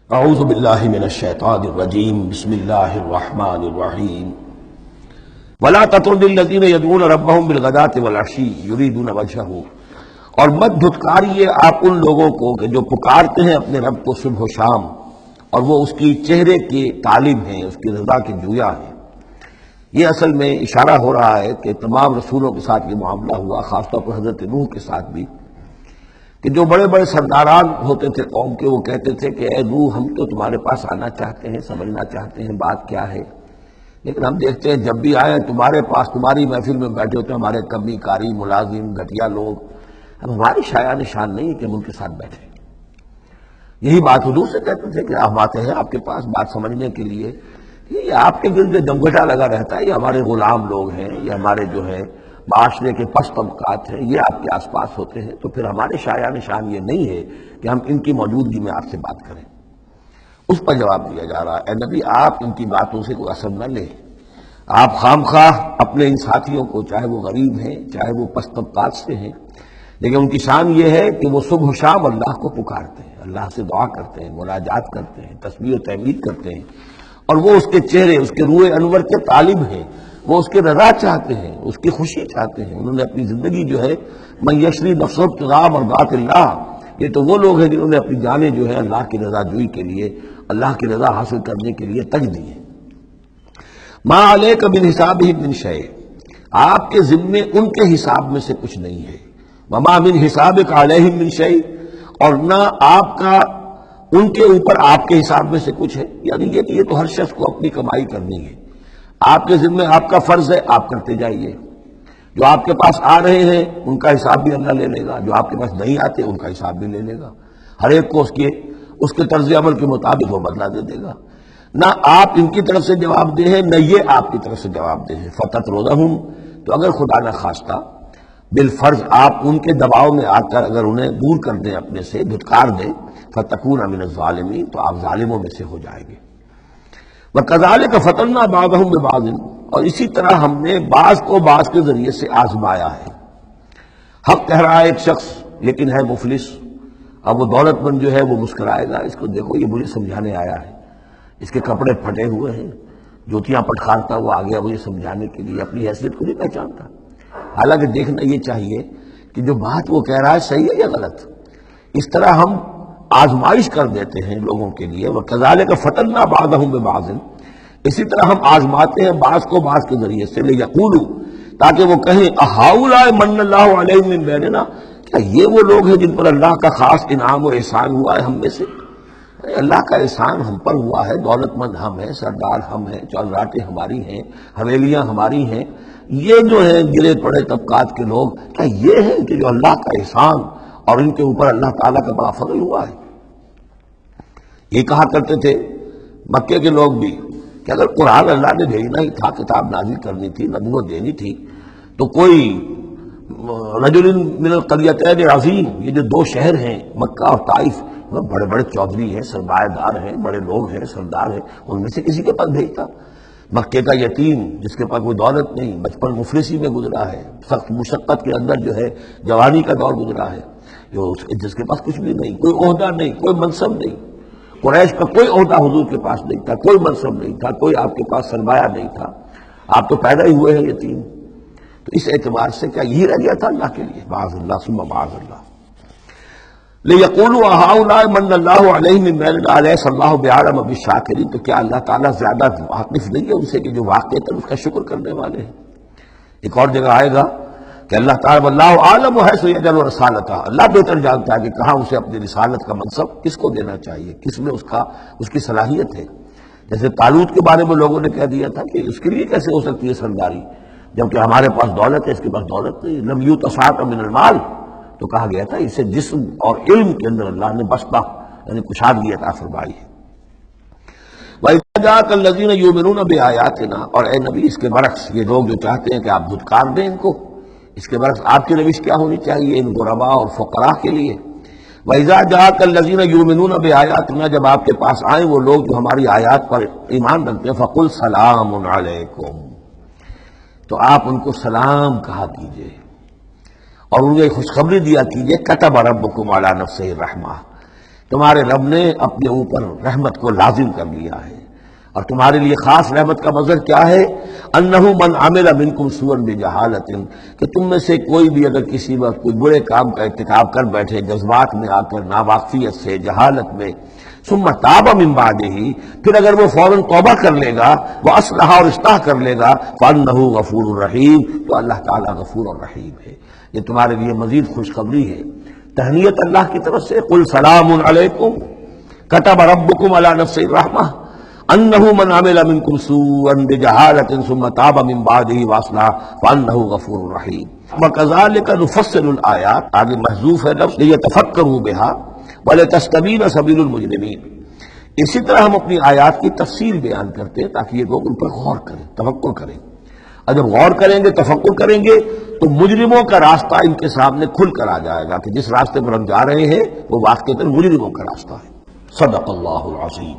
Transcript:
اعوذ باللہ من الشیطان الرجیم بسم اللہ الرحمن الرحیم ولا تطرد الذین یدعون ربهم بالغداة والعشی یریدون وجہہ، اور مت دھتکاریے آپ ان لوگوں کو کہ جو پکارتے ہیں اپنے رب کو صبح و شام اور وہ اس کی چہرے کے طالب ہیں، اس کی رضا کے جویا ہیں۔ یہ اصل میں اشارہ ہو رہا ہے کہ تمام رسولوں کے ساتھ یہ معاملہ ہوا، خاص طور پر حضرت نوح کے ساتھ بھی، کہ جو بڑے بڑے سرداران ہوتے تھے قوم کے، وہ کہتے تھے کہ اے نوح، ہم تو تمہارے پاس آنا چاہتے ہیں، سمجھنا چاہتے ہیں بات کیا ہے، لیکن ہم دیکھتے ہیں جب بھی آئے تمہارے پاس، تمہاری محفل میں بیٹھے ہوتے ہیں ہمارے کمی کاری ملازم گھٹیا لوگ، اب ہماری شایع نشان نہیں کہ ہم ان کے ساتھ بیٹھے۔ یہی بات حضور سے کہتے تھے کہ ہم آتے ہیں آپ کے پاس بات سمجھنے کے لیے، یہ آپ کے گرد جمگٹا لگا رہتا ہے، یہ ہمارے غلام لوگ ہیں، یہ ہمارے جو ہے معاشرے کے پست طبقات ہیں، یہ آپ کے آس پاس ہوتے ہیں، تو پھر ہمارے شایع نشان یہ نہیں ہے کہ ہم ان کی موجودگی میں آپ سے بات کریں۔ اس پر جواب دیا جا رہا ہے، اے نبی آپ ان کی باتوں سے کوئی اثر نہ لیں، آپ خام خواہ اپنے ان ساتھیوں کو، چاہے وہ غریب ہیں چاہے وہ پست طبقات سے ہیں، لیکن ان کی شان یہ ہے کہ وہ صبح و شام اللہ کو پکارتے ہیں، اللہ سے دعا کرتے ہیں، مناجات کرتے ہیں، تسبیح و تحمید کرتے ہیں، اور وہ اس کے چہرے، اس کے روح انور کے طالب ہیں، وہ اس کے رضا چاہتے ہیں، اس کی خوشی چاہتے ہیں۔ انہوں نے اپنی زندگی جو ہے من یشری نفسہ ابتغاء مرضات اللہ، یہ تو وہ لوگ ہیں جنہوں نے اپنی جانیں جو ہے اللہ کی رضا جوئی کے لیے، اللہ کی رضا حاصل کرنے کے لیے تج دی ہیں۔ ما علیک من حسابہم من شیء، آپ کے ذمے ان کے حساب میں سے کچھ نہیں ہے، وما من حسابک علیہم من شیء، اور نہ آپ کا ان کے اوپر آپ کے حساب میں سے کچھ ہے، یعنی یہ کہ یہ تو ہر شخص کو اپنی کمائی کرنی ہے، آپ کے ذمے آپ کا فرض ہے، آپ کرتے جائیے، جو آپ کے پاس آ رہے ہیں ان کا حساب بھی اللہ لے لے گا، جو آپ کے پاس نہیں آتے ان کا حساب بھی لے لے گا، ہر ایک کو اس کے طرز عمل کے مطابق وہ بدلہ دے دے گا۔ نہ آپ ان کی طرف سے جواب دہ ہیں، نہ یہ آپ کی طرف سے جواب دہ ہیں۔ فتطردہم، تو اگر خدا نہ خواستہ بالفرض آپ ان کے دباؤ میں آ کر اگر انہیں دور کر دیں اپنے سے، دھتکار دیں، فتکون من الظالمین، تو آپ ظالموں میں سے ہو جائیں گے۔ وَكَذَلِكَ فَتَنَّا بَعْضَهُم بِبَعْضٍ، اور اسی طرح ہم نے بعض کو بعض کے ذریعے سے آزمایا ہے۔ حق کہہ رہا ہے ایک شخص لیکن ہے مفلس، اب وہ دولت مند جو ہے وہ مسکرائے گا، اس کو دیکھو یہ مجھے سمجھانے آیا ہے، اس کے کپڑے پھٹے ہوئے ہیں، جوتیاں پٹخارتا ہوا آ گیا مجھے سمجھانے کے لیے، اپنی حیثیت کو نہیں پہچانتا۔ حالانکہ دیکھنا یہ چاہیے کہ جو بات وہ کہہ رہا ہے صحیح ہے یا غلط۔ اس طرح ہم آزمائش کر دیتے ہیں لوگوں کے لیے، وَكَذَلِكَ فَتَنَّا بَعْضَهُم بِبَعْضٍ، اسی طرح ہم آزماتے ہیں بعض کو بعض کے ذریعے سے، لِيَقُولُوا، تاکہ وہ کہیں أَهَٰؤُلَاءِ مَنَّ اللَّهُ عَلَيْهِم مِّن بَيْنِنَا، کیا یہ وہ لوگ ہیں جن پر اللہ کا خاص انعام و احسان ہوا ہے ہم میں سے؟ اللہ کا احسان ہم پر ہوا ہے، دولت مند ہم ہیں، سردار ہم ہیں، چودراٹیں ہماری ہیں، حویلیاں ہماری ہیں، یہ جو ہیں گرے پڑے طبقات کے لوگ، کیا یہ ہیں کہ جو اللہ کا احسان اور ان کے اوپر اللہ تعالیٰ کا بڑا فضل ہوا ہے؟ یہ کہا کرتے تھے مکے کے لوگ بھی کہ اگر قرآن اللہ نے بھیجنا ہی تھا، کتاب نازل کرنی تھی، نبوت دینی تھی، تو کوئی رجل من القریتین عظیم، یہ جو دو شہر ہیں مکہ اور طائف، بڑے بڑے چودھری ہیں، سرمایہ دار ہیں، بڑے لوگ ہیں، سردار ہیں، ان میں سے کسی کے پاس بھیجتا۔ مکے کا یتیم جس کے پاس کوئی دولت نہیں، بچپن مفلسی میں گزرا ہے، سخت مشقت کے اندر جو ہے جوانی کا دور گزرا ہے، جس کے پاس کچھ بھی نہیں، کوئی عہدہ نہیں، کوئی منصب نہیں، قریش کا کوئی عہدہ حضور کے پاس نہیں تھا، کوئی منصب نہیں تھا، کوئی آپ کے پاس سرمایہ نہیں تھا، آپ تو پیدا ہی ہوئے ہیں یتیم، تو اس اعتبار سے کیا یہی رہ گیا تھا اللہ کے لیے؟ معاذ اللہ ثم معاذ اللہ۔ لِيَقُولُوا أَهَٰؤُلَاءِ مَنَّ اللَّهُ عَلَيْهِم مِّن بَيْنِنَا أَلَيْسَ اللَّهُ بِأَعْلَمَ بِالشَّاكِرِينَ، تو کیا اللہ تعالیٰ زیادہ واقف نہیں ہے ان سے کہ جو واقعتاً اس کا شکر کرنے والے ہیں؟ ایک اور جگہ آئے گا کہ اللہ تعالیٰ وَاللَّهُ أَعْلَمُ حَيْثُ يَجْعَلُ رِسَالَتَهُ، اللہ بہتر جانتا ہے کہ کہاں اسے اپنی رسالت کا منصب کس کو دینا چاہیے، کس میں اس کی صلاحیت ہے۔ جیسے طالوت کے بارے میں لوگوں نے کہہ دیا تھا کہ اس کے لیے کیسے ہو سکتی ہے سرداری، جبکہ ہمارے پاس دولت ہے، اس کے پاس دولت نہیں، لم یؤت سعۃ من المال، تو کہا گیا تھا اسے جسم اور علم کے اندر اللہ نے بسطہ یعنی کشادگی عطا فرمائی ہے۔ وَإِذَا جَاءَكَ الَّذِينَ يُؤْمِنُونَ بِآيَاتِنَا، اور اے نبی اس کے برعکس یہ لوگ جو چاہتے ہیں کہ آپ دھتکار دیں ان کو، اس کے برعکس آپ کی روش کیا ہونی چاہیے ان غرباء اور فقراء کے لیے؟ وَإِذَا جَاءَكَ الَّذِينَ يُؤْمِنُونَ بِآيَاتِنَا، جب آپ کے پاس آئیں وہ لوگ جو ہماری آیات پر ایمان رکھتے ہیں، فَقُلْ سَلَامٌ عَلَيْكُمْ، تو آپ ان کو سلام کہا کیجئے اور انہیں خوشخبری دیا کیجئے، کتب ربکم علی نفسہ الرحمہ، تمہارے رب نے اپنے اوپر رحمت کو لازم کر لیا ہے، اور تمہارے لیے خاص رحمت کا مظہر کیا ہے؟ انہ من عمل منکم سوءا بجہالۃ، کہ تم میں سے کوئی بھی اگر کسی وقت کوئی برے کام کا ارتکاب کر بیٹھے، جذبات میں آ کر، ناواقفیت سے، جہالت میں، ثم تاب من بعدہ، پھر اگر وہ فوراً توبہ کر لے گا، وہ اصلح اور اصلاح کر لے گا، فانہ غفور الرحیم، تو اللہ تعالیٰ غفور الرحیم ہے۔ یہ تمہارے لیے مزید خوشخبری ہے، تہنیت اللہ کی طرف سے، قل سلام علیکم کتب ربکم علی نفسہ الرحمہ انہ من عمل منکم سوءا بجہالۃ ثم تاب من بعدہ واصلح فانہ غفور رحیم۔ وکذالک نفصل الآیات، آگے محذوف ہے لفظ لیتفکروا بہا ولتستبین سبیل المجرمین، اسی طرح ہم اپنی آیات کی تفسیر بیان کرتے ہیں تاکہ یہ لوگ ان پر غور کریں، تفکر کریں، اور جب غور کریں گے، تفکر کریں گے، تو مجرموں کا راستہ ان کے سامنے کھل کر آ جائے گا کہ جس راستے پر ہم جا رہے ہیں وہ واقعتاً مجرموں کا راستہ ہے۔ صدق اللہ العظیم۔